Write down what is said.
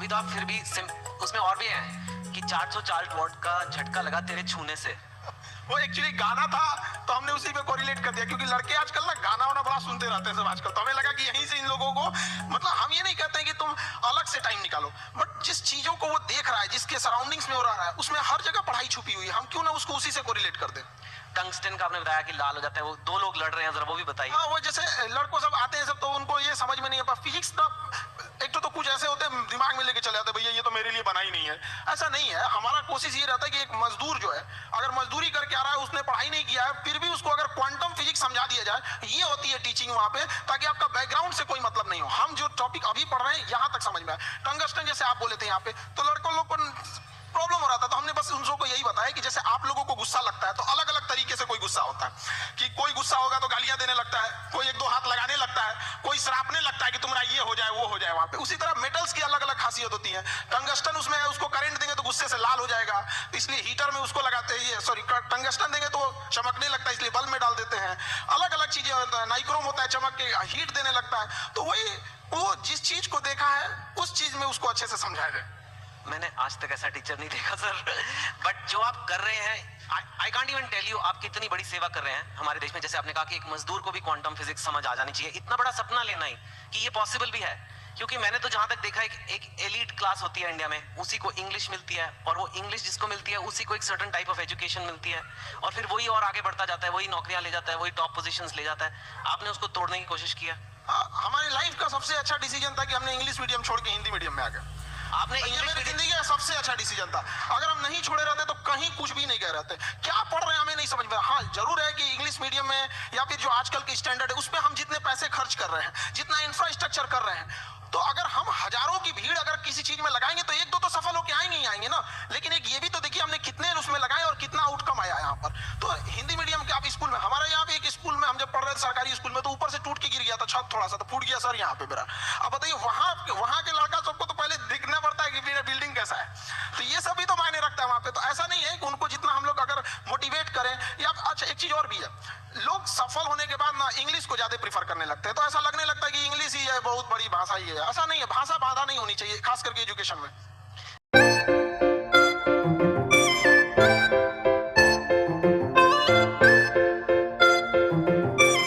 अभी तो आप फिर भी उसमें और भी है कि 404 वॉट का झटका लगा तेरे छूने से। वो एक्चुअली गाना था तो हमने उसी पे कोरिलेट कर दिया, क्योंकि लड़के आजकल ना गाना वाना बड़ा सुनते रहते हैं सब आजकल, तो हमें लगा कि यहीं से इन लोगों को, मतलब हम ये नहीं कहते हैं कि तुम अलग से टाइम निकालो, बट जिस चीजों को वो देख रहा है, जिसके सराउंडिंग्स में हो रहा है, उसमें हर जगह पढ़ाई छुपी हुई है, हम क्यों ना उसको उसी से कोरिलेट कर दें। टंगस्टन का आपने बताया कि लाल हो जाता है, वो दो लोग लड़ रहे हैं, जरा वो भी बताइए। हाँ, वो जैसे लड़कों सब आते हैं सब, तो उनको ये समझ में नहीं आता फिजिक्स ना, एक तो कुछ ऐसे होते हैं दिमाग में लेके चले जाते हैं, भैया ये तो मेरे लिए बना ही नहीं है। ऐसा नहीं है, हमारा कोशिश ये रहता है कि एक मजदूर जो है अगर मजदूरी करके आ रहा है, उसने पढ़ाई नहीं किया है, फिर भी उसको अगर क्वांटम फिजिक्स समझा दिया जाए, ये होती है टीचिंग वहां पे, ताकि आपका बैकग्राउंड से कोई मतलब नहीं हो, हम जो टॉपिक अभी पढ़ रहे हैं यहां तक समझ में आए। टंगस्टन जैसे आप बोले थे यहाँ पे, तो लड़कों लोग को प्रॉब्लम हो रहा था, तो हमने बस उन को यही बताया कि जैसे आप लोगों को गुस्सा लगता है तो अलग अलग तरीके से कोई गुस्सा होता है, कि कोई गुस्सा होगा तो गालियां देने लगता है, कोई एक दो हाथ लगाने लगता है, कोई श्रापने लगता है कि तुम्हारा ये हो जाए वो हो जाए वहां पे। उसी तरह मेटल्स की अलग अलग खासियत होती है। टंगस्टन उसमें है, उसको करंट देंगे तो गुस्से से लाल हो जाएगा, तो इसलिए हीटर में उसको लगाते हैं, सॉरी टंगस्टन देंगे तो चमकने लगता है, इसलिए बल्ब में डाल देते हैं। अलग अलग चीजें होता है, नाइक्रोम होता है, चमक के हीट देने लगता है। तो वही वो जिस चीज को देखा है उस चीज में उसको अच्छे से समझाया जाए। मैंने आज तक ऐसा टीचर नहीं देखा सर, बट जो आप कर रहे हैं, I can't even tell you आप कितनी बड़ी सेवा कर रहे हैं हमारे देश में। जैसे आपने कहा कि एक मजदूर को भी क्वांटम फिजिक्स समझ आ जानी चाहिए, इतना बड़ा सपना लेना ही कि ये पॉसिबल भी है। क्योंकि मैंने तो जहां तक देखा एक एलीट क्लास होती है इंडिया में, उसी को इंग्लिश मिलती है, और वो इंग्लिश जिसको मिलती है उसी को एक सर्टेन टाइप ऑफ एजुकेशन मिलती है, और फिर वही और आगे बढ़ता जाता है, वही नौकरियां ले जाता है, वही टॉप पोजीशंस ले जाता है। आपने उसको तोड़ने की कोशिश किया। हमारी लाइफ का सबसे अच्छा डिसीजन था कि हमने इंग्लिश मीडियम छोड़ के हिंदी मीडियम में आ गए। आपने मेरी जिंदगी का सबसे अच्छा डिसीजन था। अगर हम नहीं छोड़े रहते तो कहीं कुछ भी नहीं कह रहते। क्या पढ़ रहे हैं हमें नहीं समझ में। हाँ, जरूर है कि इंग्लिश मीडियम में या फिर जो आजकल की स्टैंडर्ड है उस पर हम जितने पैसे खर्च कर रहे हैं, जितना इंफ्रास्ट्रक्चर कर रहे हैं, तो अगर हम हजारों की भीड़ अगर किसी चीज में लगाएंगे तो एक दो तो सफल होके आएंगे ही आएंगे ना। लेकिन एक ये भी तो देखिए हमने कितने उसमें लगाए और कितना आउटकम आया यहाँ पर। तो हिंदी मीडियम के आप स्कूल में, हमारे यहाँ पे एक स्कूल में हम जब पढ़ रहे थे सरकारी स्कूल में, तो ऊपर से टूट के गिर गया था छत, थोड़ा सा तो फूट गया सर यहाँ पे मेरा। अब बताइए वहां के लड़का सबको तो पहले दिखना पड़ता है कि मेरा बिल्डिंग कैसा है, तो ये सब भी तो मायने रखता है वहां पे। तो ऐसा नहीं है कि उनको जितना हम लोग अगर मोटिवेट करें या अच्छा, एक चीज और भी है, लोग सफल होने के बाद ना इंग्लिश को ज्यादा प्रीफर करने लगते हैं, तो ऐसा लगने लगता है कि इंग्लिश ही है बहुत बड़ी भाषा ही है। ऐसा नहीं है, भाषा बाधा नहीं होनी चाहिए, खास करके एजुकेशन में।